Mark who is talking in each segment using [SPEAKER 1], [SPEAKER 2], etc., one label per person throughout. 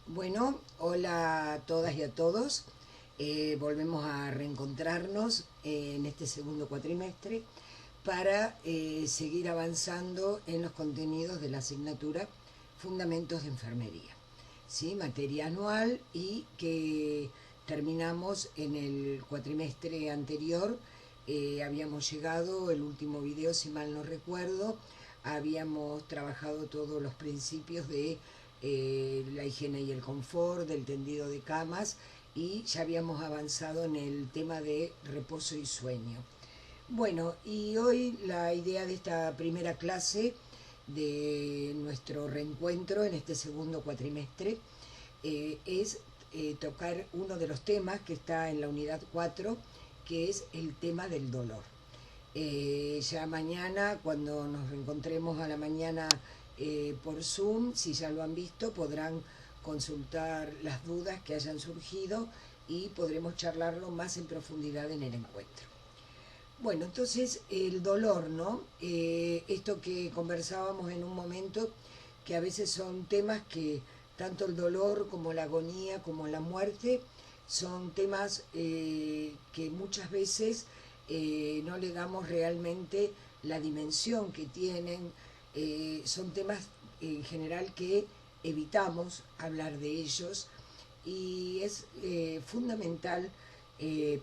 [SPEAKER 1] Bueno, hola a todas y a todos. Volvemos a reencontrarnos en este segundo cuatrimestre para seguir avanzando en los contenidos de la asignatura Fundamentos de Enfermería. ¿Sí? Materia anual y que terminamos en el cuatrimestre anterior. Habíamos llegado, el último video, si mal no recuerdo, habíamos trabajado todos los principios de la higiene y el confort, del tendido de camas, y ya habíamos avanzado en el tema de reposo y sueño. Bueno, y hoy la idea de esta primera clase de nuestro reencuentro en este segundo cuatrimestre es tocar uno de los temas que está en la unidad 4, que es el tema del dolor. Ya mañana, cuando nos reencontremos a la mañana por Zoom, si ya lo han visto, podrán consultar las dudas que hayan surgido y podremos charlarlo más en profundidad en el encuentro. Bueno, entonces el dolor, ¿no? Esto que conversábamos en un momento, que a veces son temas que tanto el dolor como la agonía como la muerte son temas que muchas veces no le damos realmente la dimensión que tienen. Son temas en general que evitamos hablar de ellos, y es fundamental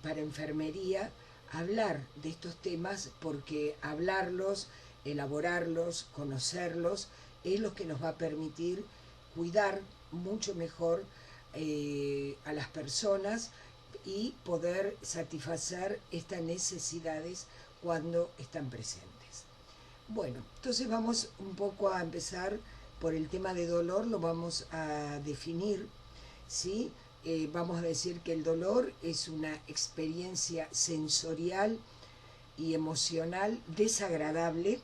[SPEAKER 1] para enfermería hablar de estos temas, porque hablarlos, elaborarlos, conocerlos, es lo que nos va a permitir cuidar mucho mejor a las personas y poder satisfacer estas necesidades cuando están presentes. Bueno, entonces vamos un poco a empezar por el tema de dolor, lo vamos a definir, ¿sí? Vamos a decir que el dolor es una experiencia sensorial y emocional desagradable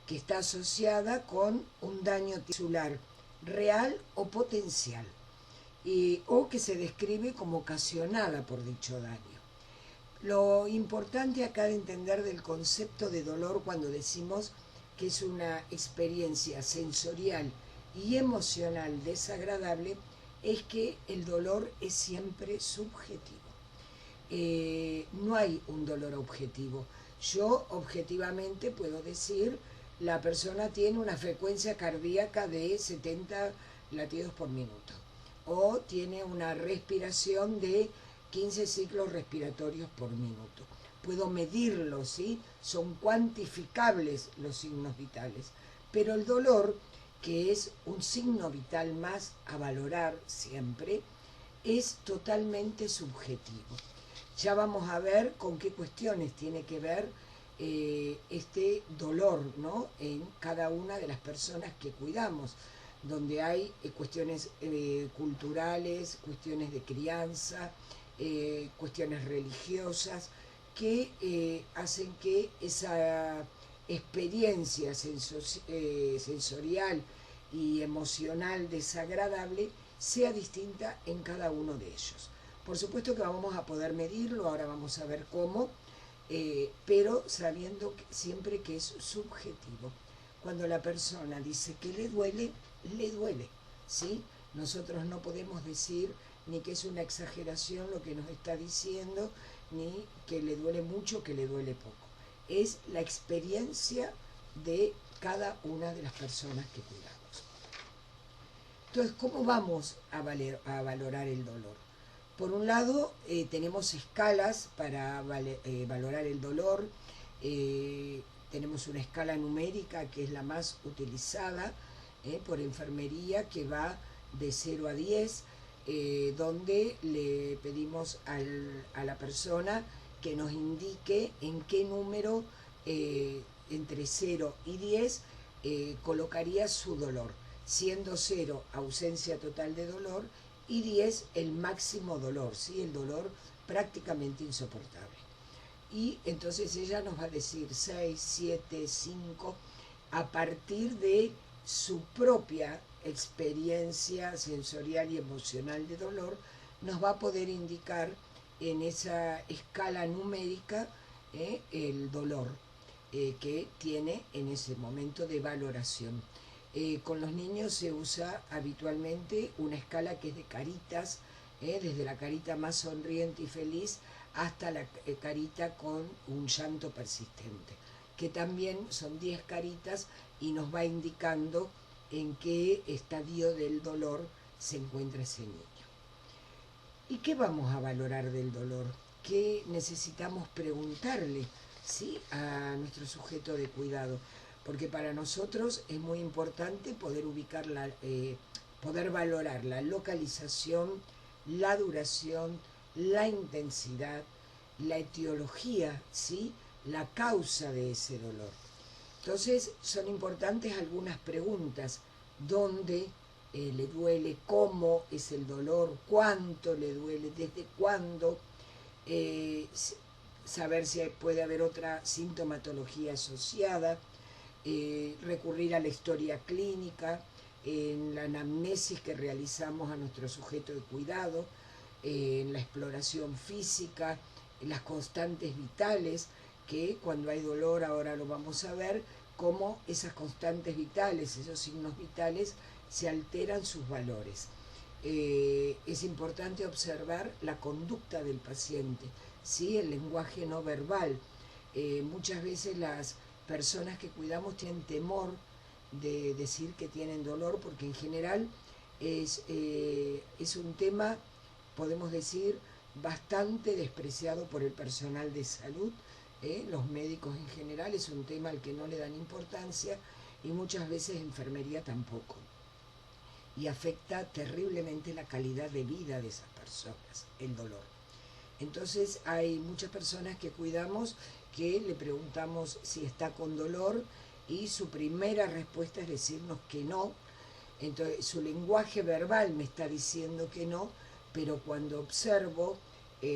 [SPEAKER 1] que está asociada con un daño tisular real o potencial, o que se describe como ocasionada por dicho daño. Lo importante acá de entender del concepto de dolor cuando decimos que es una experiencia sensorial y emocional desagradable es que el dolor es siempre subjetivo. No hay un dolor objetivo. Yo objetivamente puedo decir, la persona tiene una frecuencia cardíaca de 70 latidos por minuto, o tiene una respiración de 15 ciclos respiratorios por minuto. Puedo medirlo, ¿sí? Son cuantificables los signos vitales. Pero el dolor, que es un signo vital más a valorar siempre, es totalmente subjetivo. Ya vamos a ver con qué cuestiones tiene que ver este dolor, ¿no? En cada una de las personas que cuidamos, donde hay cuestiones culturales, cuestiones de crianza, cuestiones religiosas, que hacen que esa experiencia sensorial y emocional desagradable sea distinta en cada uno de ellos. Por supuesto que vamos a poder medirlo, ahora vamos a ver cómo, pero sabiendo siempre que es subjetivo. Cuando la persona dice que le duele, ¿sí? Nosotros no podemos decir ni que es una exageración lo que nos está diciendo, ni que le duele mucho o que le duele poco. Es la experiencia de cada una de las personas que cuidamos. Entonces, ¿cómo vamos a valorar el dolor? Por un lado, tenemos escalas para valorar el dolor. Tenemos una escala numérica que es la más utilizada por enfermería, que va de 0 a 10, donde le pedimos a la persona que nos indique en qué número, entre 0 y 10, colocaría su dolor, siendo 0 ausencia total de dolor y 10 el máximo dolor, ¿sí? El dolor prácticamente insoportable. Y entonces ella nos va a decir 6, 7, 5, a partir de su propia experiencia sensorial y emocional de dolor, nos va a poder indicar en esa escala numérica el dolor que tiene en ese momento de valoración. Con los niños se usa habitualmente una escala que es de caritas, desde la carita más sonriente y feliz hasta la carita con un llanto persistente, que también son 10 caritas y nos va indicando en qué estadio del dolor se encuentra ese niño. ¿Y qué vamos a valorar del dolor? ¿Qué necesitamos preguntarle, ¿sí?, a nuestro sujeto de cuidado? Porque para nosotros es muy importante poder ubicar poder valorar la localización, la duración, la intensidad, la etiología, ¿sí?, la causa de ese dolor. Entonces son importantes algunas preguntas: ¿dónde le duele? ¿Cómo es el dolor? ¿Cuánto le duele? ¿Desde cuándo? Saber si puede haber otra sintomatología asociada, recurrir a la historia clínica, en la anamnesis que realizamos a nuestro sujeto de cuidado, en la exploración física, en las constantes vitales, que cuando hay dolor, ahora lo vamos a ver, cómo esas constantes vitales, esos signos vitales, se alteran sus valores. Es importante observar la conducta del paciente, ¿sí?, el lenguaje no verbal. Muchas veces las personas que cuidamos tienen temor de decir que tienen dolor, porque en general es un tema, podemos decir, bastante despreciado por el personal de salud. Los médicos en general es un tema al que no le dan importancia, y muchas veces enfermería tampoco. Y afecta terriblemente la calidad de vida de esas personas, el dolor. Entonces hay muchas personas que cuidamos que le preguntamos si está con dolor y su primera respuesta es decirnos que no. Entonces su lenguaje verbal me está diciendo que no, pero cuando observo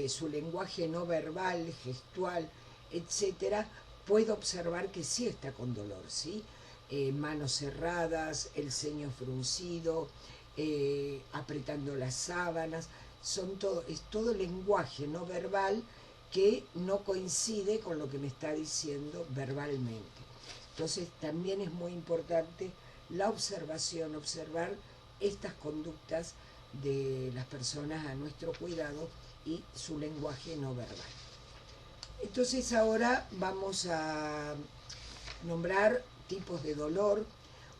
[SPEAKER 1] su lenguaje no verbal, gestual, etcétera, puedo observar que sí está con dolor, ¿sí? Manos cerradas, el ceño fruncido, apretando las sábanas, es todo lenguaje no verbal que no coincide con lo que me está diciendo verbalmente. Entonces también es muy importante la observación, observar estas conductas de las personas a nuestro cuidado y su lenguaje no verbal. Entonces ahora vamos a nombrar tipos de dolor.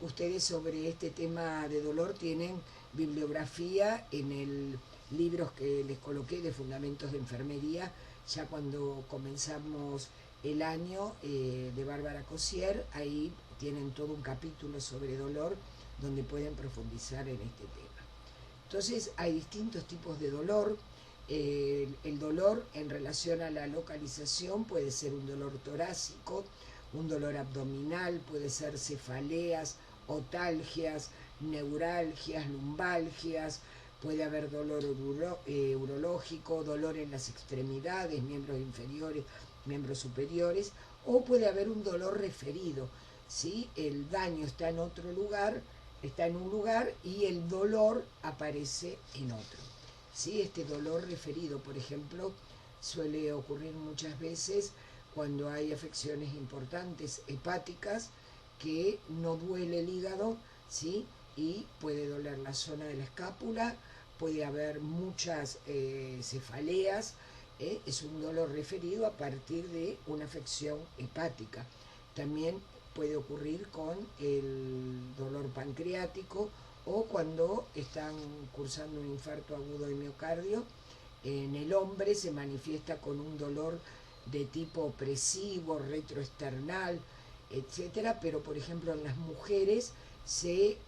[SPEAKER 1] Ustedes sobre este tema de dolor tienen bibliografía en el libros que les coloqué de Fundamentos de Enfermería, ya cuando comenzamos el año, de Bárbara Cosier. Ahí tienen todo un capítulo sobre dolor donde pueden profundizar en este tema. Entonces hay distintos tipos de dolor. El dolor en relación a la localización puede ser un dolor torácico, un dolor abdominal, puede ser cefaleas, otalgias, neuralgias, lumbalgias, puede haber dolor urológico, dolor en las extremidades, miembros inferiores, miembros superiores, o puede haber un dolor referido, ¿sí? El daño está en otro lugar, está en un lugar y el dolor aparece en otro, ¿sí? Este dolor referido, por ejemplo, suele ocurrir muchas veces cuando hay afecciones importantes hepáticas, que no duele el hígado, ¿sí?, y puede doler la zona de la escápula, puede haber muchas cefaleas. Es un dolor referido a partir de una afección hepática. También puede ocurrir con el dolor pancreático, o cuando están cursando un infarto agudo de miocardio. En el hombre se manifiesta con un dolor de tipo opresivo, retroesternal, etcétera, pero por ejemplo en las mujeres se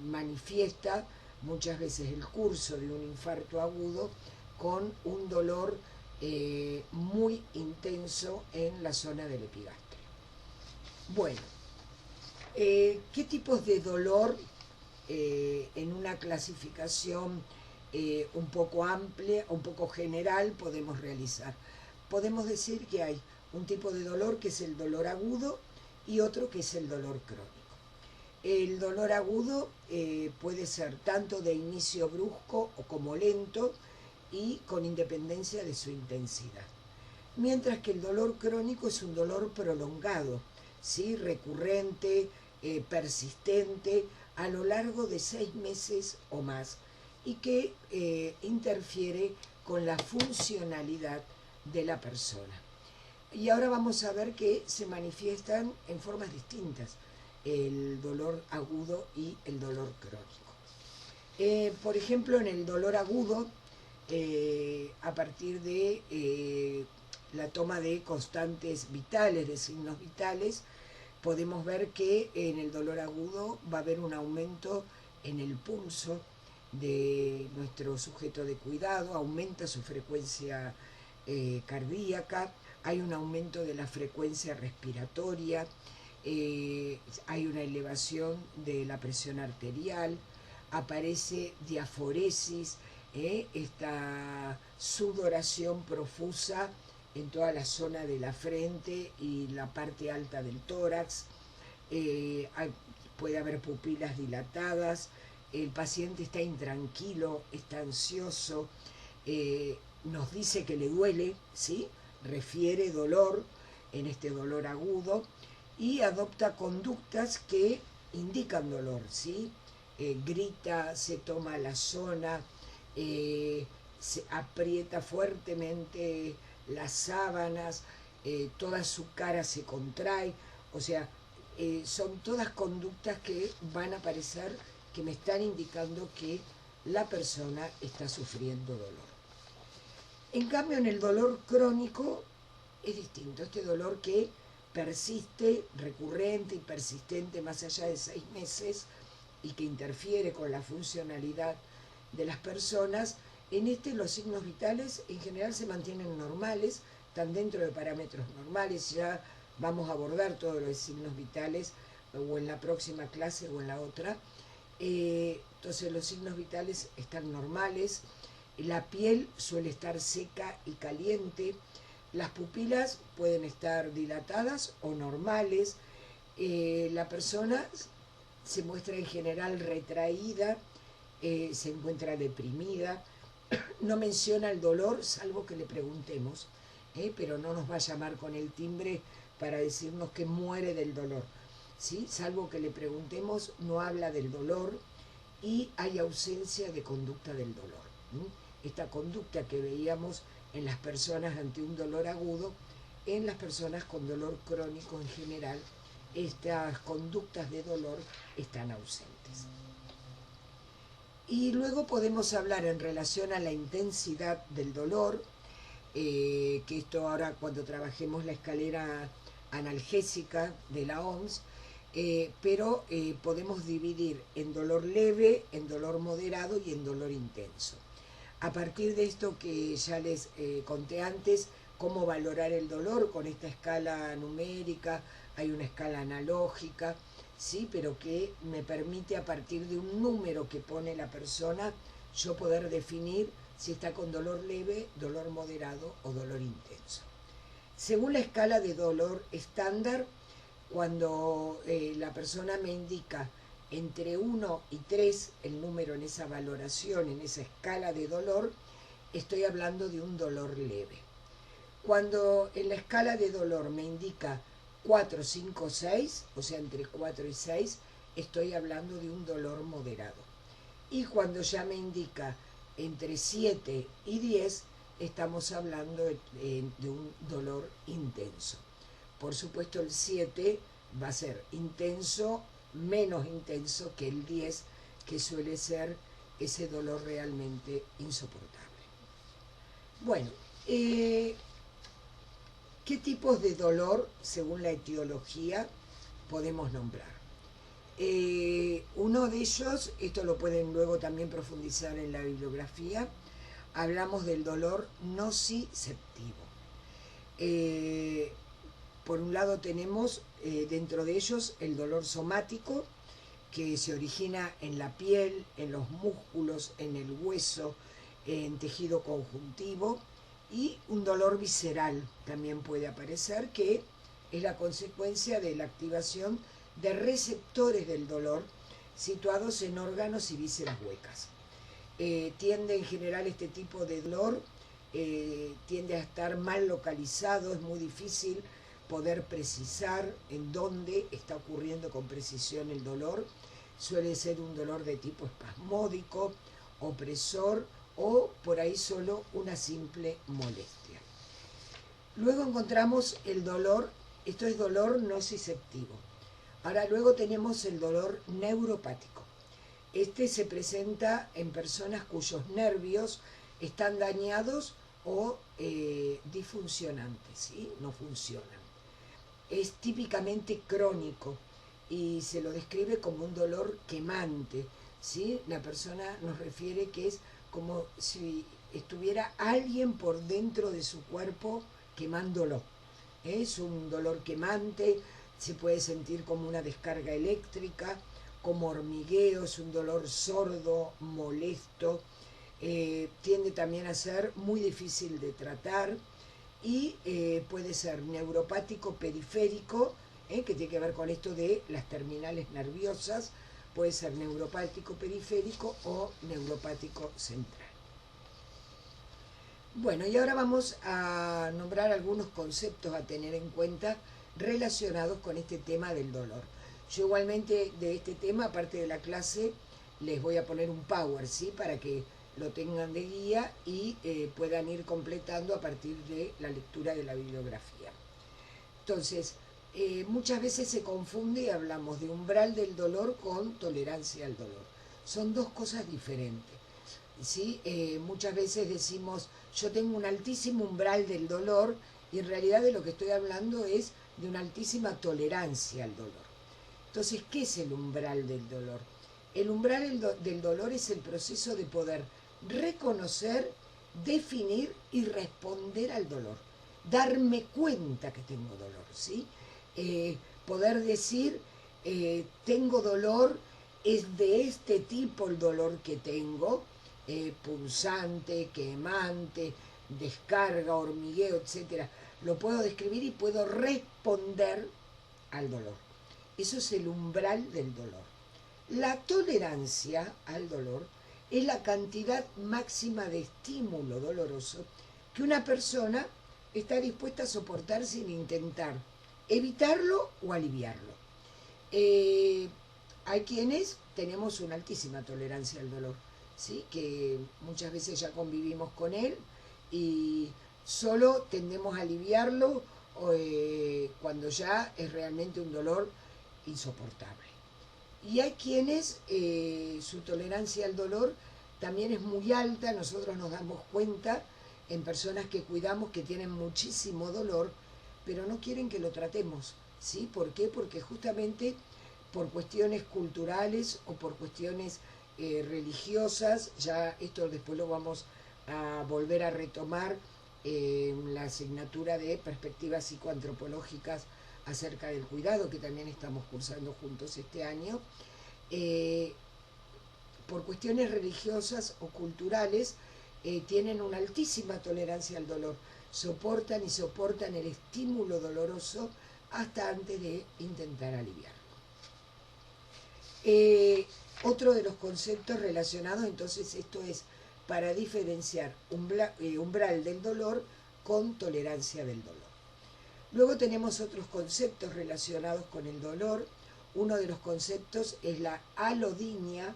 [SPEAKER 1] manifiesta muchas veces el curso de un infarto agudo con un dolor muy intenso en la zona del epigastrio. Bueno, ¿qué tipos de dolor en una clasificación un poco amplia, un poco general, podemos realizar? Podemos decir que hay un tipo de dolor que es el dolor agudo y otro que es el dolor crónico. El dolor agudo puede ser tanto de inicio brusco o como lento y con independencia de su intensidad. Mientras que el dolor crónico es un dolor prolongado, ¿sí?, recurrente, persistente a lo largo de 6 meses o más y que interfiere con la funcionalidad de la persona. Y ahora vamos a ver que se manifiestan en formas distintas el dolor agudo y el dolor crónico. Por ejemplo, en el dolor agudo, a partir de la toma de constantes vitales, de signos vitales, podemos ver que en el dolor agudo va a haber un aumento en el pulso de nuestro sujeto de cuidado, aumenta su frecuencia cardíaca, hay un aumento de la frecuencia respiratoria, hay una elevación de la presión arterial, aparece diaforesis, esta sudoración profusa en toda la zona de la frente y la parte alta del tórax, puede haber pupilas dilatadas, el paciente está intranquilo, está ansioso, nos dice que le duele, ¿sí? Refiere dolor en este dolor agudo y adopta conductas que indican dolor, ¿sí? Grita, se toma la zona, se aprieta fuertemente las sábanas, toda su cara se contrae, o sea, son todas conductas que van a parecer que me están indicando que la persona está sufriendo dolor. En cambio, en el dolor crónico es distinto, este dolor que persiste, recurrente y persistente más allá de 6 meses y que interfiere con la funcionalidad de las personas, en este los signos vitales en general se mantienen normales, están dentro de parámetros normales, ya vamos a abordar todos los signos vitales o en la próxima clase o en la otra. Entonces los signos vitales están normales, la piel suele estar seca y caliente, las pupilas pueden estar dilatadas o normales, la persona se muestra en general retraída, se encuentra deprimida, no menciona el dolor salvo que le preguntemos, pero no nos va a llamar con el timbre para decirnos que muere del dolor, ¿sí? Salvo que le preguntemos, no habla del dolor y hay ausencia de conducta del dolor. Esta conducta que veíamos en las personas ante un dolor agudo, en las personas con dolor crónico en general, estas conductas de dolor están ausentes. Y luego podemos hablar en relación a la intensidad del dolor, que esto ahora cuando trabajemos la escalera analgésica de la OMS, pero podemos dividir en dolor leve, en dolor moderado y en dolor intenso. A partir de esto que ya les conté antes, cómo valorar el dolor con esta escala numérica, hay una escala analógica, ¿sí? Pero que me permite a partir de un número que pone la persona, yo poder definir si está con dolor leve, dolor moderado o dolor intenso. Según la escala de dolor estándar, cuando la persona me indica entre 1 y 3 el número en esa valoración, en esa escala de dolor, estoy hablando de un dolor leve. Cuando en la escala de dolor me indica 4, 5, 6, o sea, entre 4 y 6, estoy hablando de un dolor moderado. Y cuando ya me indica entre 7 y 10, estamos hablando de un dolor intenso. Por supuesto, el 7 va a ser intenso, menos intenso que el 10, que suele ser ese dolor realmente insoportable. Bueno, ¿qué tipos de dolor, según la etiología, podemos nombrar? Uno de ellos, esto lo pueden luego también profundizar en la bibliografía, hablamos del dolor nociceptivo. Por un lado tenemos dentro de ellos el dolor somático, que se origina en la piel, en los músculos, en el hueso, en tejido conjuntivo, y un dolor visceral también puede aparecer, que es la consecuencia de la activación de receptores del dolor situados en órganos y vísceras huecas. Tiende en general este tipo de dolor, tiende a estar mal localizado, es muy difícil poder precisar en dónde está ocurriendo con precisión el dolor. Suele ser un dolor de tipo espasmódico, opresor o por ahí solo una simple molestia. Luego encontramos el dolor, esto es dolor nociceptivo. Ahora luego tenemos el dolor neuropático. Este se presenta en personas cuyos nervios están dañados o disfuncionantes, ¿sí? No funcionan. Es típicamente crónico y se lo describe como un dolor quemante, ¿sí? La persona nos refiere que es como si estuviera alguien por dentro de su cuerpo quemándolo. Es un dolor quemante, se puede sentir como una descarga eléctrica, como hormigueo, es un dolor sordo, molesto, tiende también a ser muy difícil de tratar y puede ser neuropático periférico, que tiene que ver con esto de las terminales nerviosas, puede ser neuropático periférico o neuropático central. Bueno, y ahora vamos a nombrar algunos conceptos a tener en cuenta relacionados con este tema del dolor. Yo igualmente de este tema, aparte de la clase, les voy a poner un power, ¿sí? Para que lo tengan de guía y puedan ir completando a partir de la lectura de la bibliografía. Entonces, muchas veces se confunde y hablamos de umbral del dolor con tolerancia al dolor. Son dos cosas diferentes. ¿Sí? Muchas veces decimos, yo tengo un altísimo umbral del dolor y en realidad de lo que estoy hablando es de una altísima tolerancia al dolor. Entonces, ¿qué es el umbral del dolor? El umbral del dolor es el proceso de poder reconocer, definir y responder al dolor. Darme cuenta que tengo dolor, ¿sí? Poder decir, tengo dolor, es de este tipo el dolor que tengo, punzante, quemante, descarga, hormigueo, etc. Lo puedo describir y puedo responder al dolor. Eso es el umbral del dolor. La tolerancia al dolor es la cantidad máxima de estímulo doloroso que una persona está dispuesta a soportar sin intentar evitarlo o aliviarlo. Hay quienes tenemos una altísima tolerancia al dolor, ¿sí? Que muchas veces ya convivimos con él y solo tendemos a aliviarlo cuando ya es realmente un dolor insoportable. Y hay quienes su tolerancia al dolor también es muy alta, nosotros nos damos cuenta en personas que cuidamos que tienen muchísimo dolor, pero no quieren que lo tratemos, ¿sí? ¿Por qué? Porque justamente por cuestiones culturales o por cuestiones religiosas, ya esto después lo vamos a volver a retomar en la asignatura de perspectivas psicoantropológicas acerca del cuidado, que también estamos cursando juntos este año, por cuestiones religiosas o culturales, tienen una altísima tolerancia al dolor, soportan el estímulo doloroso hasta antes de intentar aliviarlo. Otro de los conceptos relacionados, entonces esto es para diferenciar umbral del dolor con tolerancia del dolor. Luego tenemos otros conceptos relacionados con el dolor. Uno de los conceptos es la alodinia,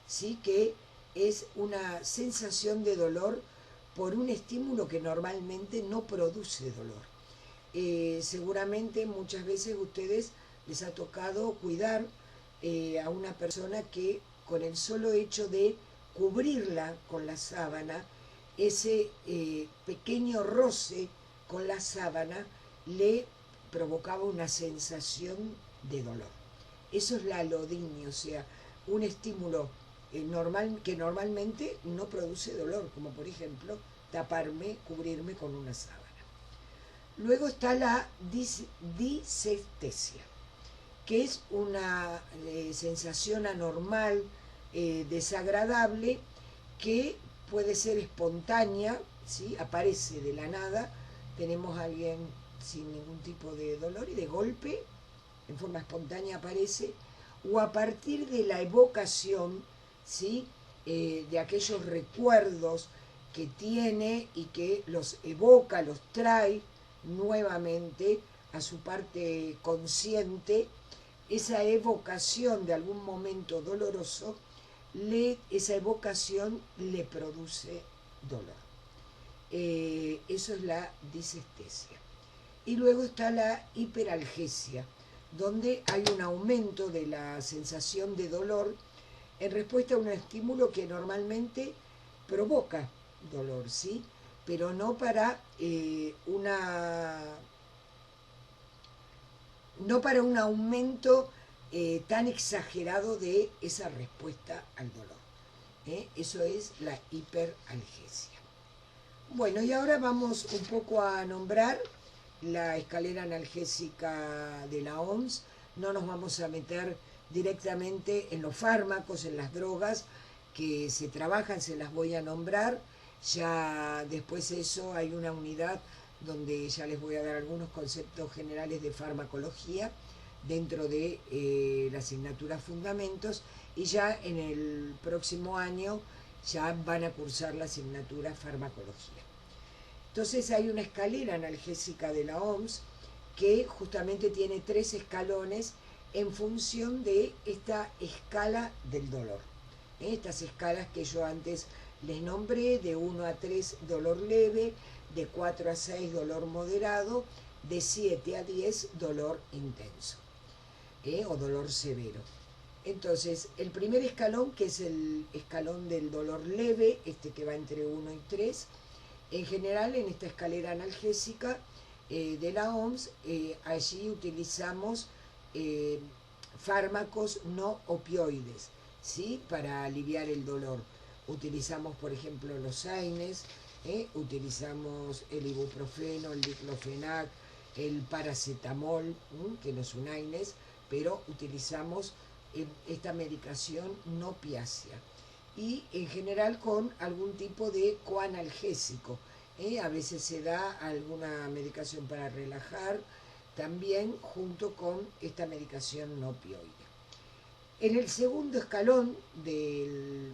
[SPEAKER 1] ¿sí? Que es una sensación de dolor por un estímulo que normalmente no produce dolor. Seguramente muchas veces a ustedes les ha tocado cuidar a una persona que con el solo hecho de cubrirla con la sábana, ese pequeño roce con la sábana le provocaba una sensación de dolor. Eso es la alodinia, o sea, un estímulo que normalmente no produce dolor, como por ejemplo taparme, cubrirme con una sábana. Luego está la disestesia, que es una sensación anormal, desagradable, que puede ser espontánea, ¿sí? Aparece de la nada, tenemos a alguien sin ningún tipo de dolor y de golpe, en forma espontánea aparece, o a partir de la evocación, ¿sí? De aquellos recuerdos que tiene y que los evoca, los trae nuevamente a su parte consciente, esa evocación de algún momento doloroso, esa evocación le produce dolor. Eso es la disestesia. Y luego está la hiperalgesia, donde hay un aumento de la sensación de dolor en respuesta a un estímulo que normalmente provoca dolor, ¿sí? Pero no para no para un aumento tan exagerado de esa respuesta al dolor. Eso es la hiperalgesia. Bueno, y ahora vamos un poco a nombrar la escalera analgésica de la OMS. No nos vamos a meter directamente en los fármacos, en las drogas que se trabajan, se las voy a nombrar. Ya después de eso hay una unidad donde ya les voy a dar algunos conceptos generales de farmacología dentro de la asignatura Fundamentos, y ya en el próximo año ya van a cursar la asignatura Farmacología. Entonces hay una escalera analgésica de la OMS que justamente tiene 3 escalones en función de esta escala del dolor. Estas escalas que yo antes les nombré, de 1 a 3 dolor leve, de 4 a 6 dolor moderado, de 7 a 10 dolor intenso o dolor severo. Entonces, el primer escalón, que es el escalón del dolor leve, que va entre 1 y 3, en general en esta escalera analgésica de la OMS, allí utilizamos fármacos no opioides, ¿sí? Para aliviar el dolor. Utilizamos, por ejemplo, los AINES, utilizamos el ibuprofeno, el diclofenac, el paracetamol, que no es un AINES, pero utilizamos esta medicación no opiácea, y en general con algún tipo de coanalgésico. A veces se da alguna medicación para relajar, también junto con esta medicación no opioide. En el segundo escalón de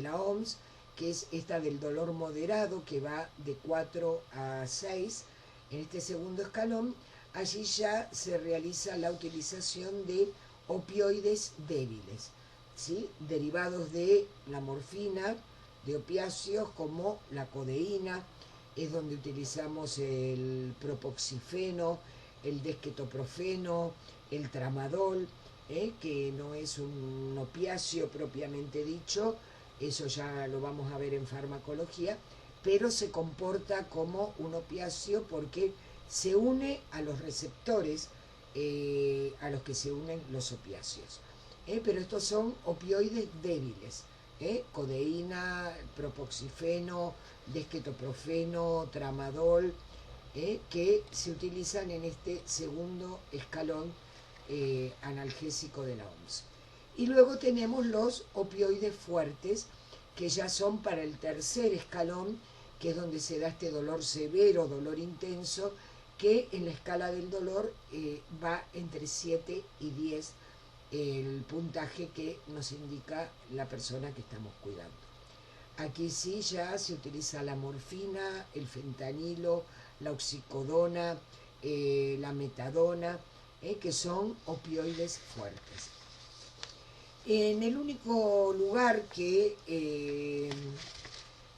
[SPEAKER 1] la OMS, que es esta del dolor moderado, que va de 4 a 6, en este segundo escalón, allí ya se realiza la utilización de opioides débiles, ¿sí? Derivados de la morfina, de opiáceos como la codeína, es donde utilizamos el propoxifeno, el desquetoprofeno, el tramadol, que no es un opiáceo propiamente dicho, eso ya lo vamos a ver en farmacología, pero se comporta como un opiáceo porque se une a los receptores a los que se unen los opiáceos. Pero estos son opioides débiles, codeína, propoxifeno, desquetoprofeno, tramadol, que se utilizan en este segundo escalón analgésico de la OMS. Y luego tenemos los opioides fuertes, que ya son para el tercer escalón, que es donde se da este dolor severo, dolor intenso, que en la escala del dolor va entre 7 y 10 el puntaje que nos indica la persona que estamos cuidando. Aquí sí ya se utiliza la morfina, el fentanilo, la oxicodona, la metadona, que son opioides fuertes. En el único lugar que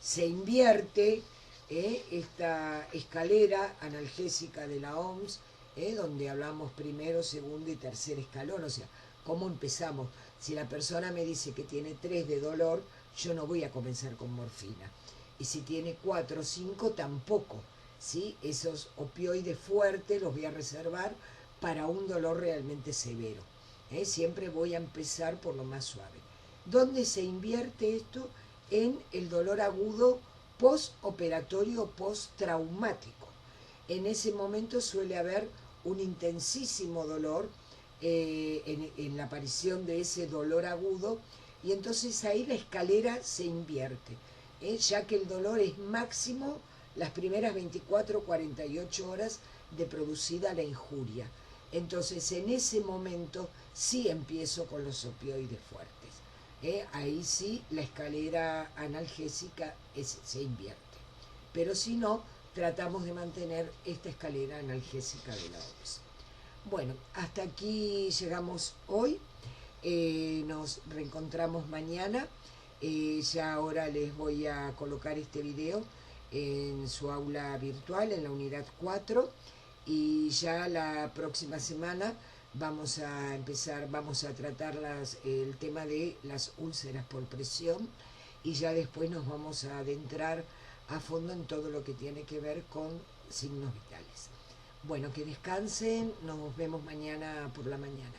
[SPEAKER 1] se invierte esta escalera analgésica de la OMS, donde hablamos primero, segundo y tercer escalón, o sea, ¿cómo empezamos? Si la persona me dice que tiene 3 de dolor, yo no voy a comenzar con morfina. Y si tiene 4 o 5, tampoco, ¿sí? Esos opioides fuertes los voy a reservar para un dolor realmente severo. Siempre voy a empezar por lo más suave. ¿Dónde se invierte esto? En el dolor agudo postoperatorio, postraumático. En ese momento suele haber un intensísimo dolor en la aparición de ese dolor agudo, y entonces ahí la escalera se invierte, ya que el dolor es máximo las primeras 24 o 48 horas de producida la injuria. Entonces en ese momento sí empiezo con los opioides fuertes. Ahí sí la escalera analgésica se invierte. Pero si no, tratamos de mantener esta escalera analgésica de la OMS. Bueno, hasta aquí llegamos hoy. Nos reencontramos mañana. Ya ahora les voy a colocar este video en su aula virtual, en la unidad 4, y ya la próxima semana vamos a empezar, vamos a tratar el tema de las úlceras por presión, y ya después nos vamos a adentrar a fondo en todo lo que tiene que ver con signos vitales. Bueno, que descansen, nos vemos mañana por la mañana.